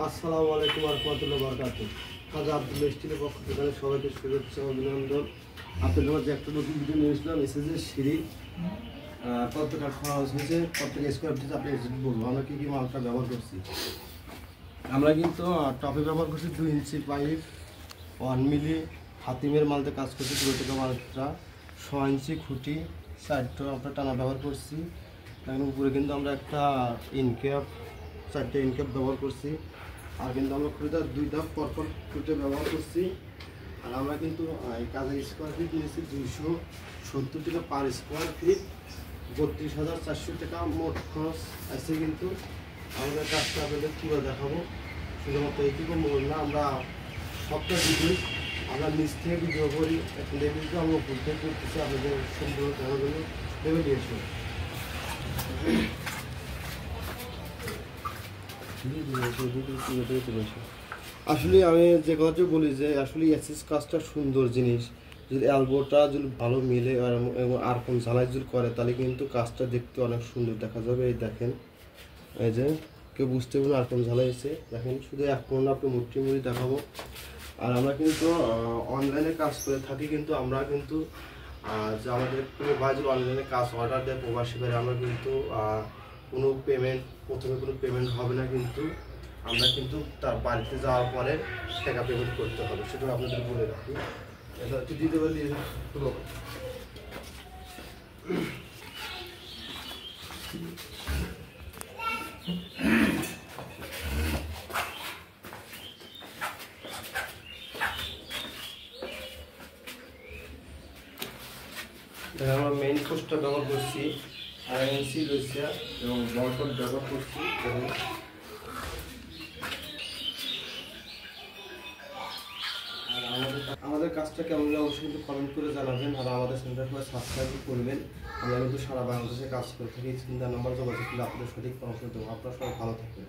আসসালামু আলাইকুম ওয়া রাহমাতুল্লাহি ওয়া বারাকাতুহু। খাজা আব্দুল্লাহ স্টিলের পক্ষ থেকে সবাইকে শুভেচ্ছা ও অভিনন্দন। আপনাদের মাঝে একটা নতুন ভিডিও নিয়ে এসেছিলাম, এসএসের সিঁড়ি কত টাকা খরচ হয়েছে, কত টাকা স্কোয়ার ফিট আপনি বলবো আমরা কী কী মালটা ব্যবহার করছি। আমরা কিন্তু টপে ব্যবহার করছি 2 ইঞ্চি পাইপ, 1 মিলি হাতিমের মালতে কাজ করছি, 2 টাকা মালটা 6 ইঞ্চি খুঁটি, 4টা আমরা টানা ব্যবহার করছি। এখন উপরে কিন্তু আমরা একটা ইনক্যাপ, 4টে ইনক্যাপ ব্যবহার করছি। আর কিন্তু আমরা খুঁটিটা 2 ধাপ পরপর খুঁটে ব্যবহার করছি। আর আমরা কিন্তু এই কাজের স্কোয়ার ফিট নিয়েছি 270 টাকা পার স্কোয়ার ফিট, 32,400 টাকা মোট খরচ আছে। কিন্তু আমাদের কাজটা আপনাদের পুরো দেখাবো, শুধুমাত্র এইটুকু বলুন না, আমরা সবটা ভিডিও আমরা নিচ থেকে ভিডিও করি, এখন দেখি তো আমরা উপর থেকে করতেছি আপনাদের সম্পূর্ণ দেখাগুলো ভেবে দিয়েছি। আসলে আমি যে কথা বলি যে আসলে এসএস কাজটা সুন্দর জিনিস, যদি অ্যালবোটা যদি ভালো মিলে আর কোন ঝালাই যদি করে তাহলে কিন্তু কাজটা দেখতে অনেক সুন্দর দেখা যাবে। এই দেখেন, এই যে কেউ বুঝতে পারবেন আর কোন ঝালাই এসে দেখেন, শুধু এক কোন আপনি মুঠি মুড়ি দেখাবো। আর আমরা কিন্তু অনলাইনে কাজ করে থাকি, কিন্তু আমরা কিন্তু যে আমাদের কোনো ভাই যদি অনলাইনে কাজ অর্ডার দেয় প্রবাসী বাইরে, আমরা কিন্তু কোনো পেমেন্ট, প্রথমে কোনো পেমেন্ট হবে না, কিন্তু আমরা কিন্তু তার বাড়িতে যাওয়ার পরে টাকা পেমেন্ট করতে হবে, সেটা আপনাদের বলে রাখি। এটা হচ্ছে দিতে পারলে আমরা মেইন পোস্টটা ব্যবহার করছি, আইএনসি রয়েছে এবং বলটন ব্যবহার করছি। আমাদের কাজটা কেমন অবশ্যই কিন্তু কমেন্ট করে জানাবেন, আর আমাদের চ্যানেলটা সাবস্ক্রাইব করবেন। আমরা কিন্তু সারা বাংলাদেশে কাজ করে থাকি, চিন্তা নাম্বার যোগাযোগ করলে আপনাদের সঠিক পরামর্শ দেবো। আপনারা সবাই ভালো থাকবেন।